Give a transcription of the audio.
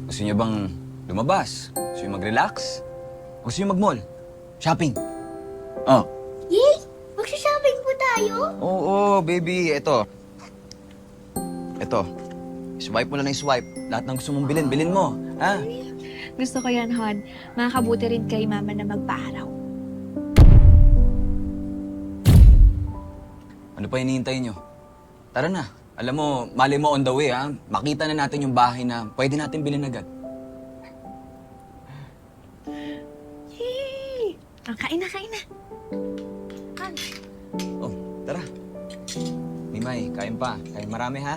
Gusto niyo bang lumabas? Gusto niyo mag-relax? Gusto niyo mag-mall? Shopping? Oh. Yay! Magsha-shopping po tayo? Oo, baby. Ito. Ito. Swipe mo lang ng swipe. Lahat ng gusto mong bilhin, bilhin mo. Ha? Gusto ko yan, Hon. Makakabuti rin kay Mama na magpa-araw. Ano pa hinihintay niyo? Tara na. Alam mo, mali mo on the way, ha? Makita na natin yung bahay na pwede natin bilhin agad. Yay! Kain na, kain na. Hon. Oh, tara. Mimay, kain pa. Kain marami, ha?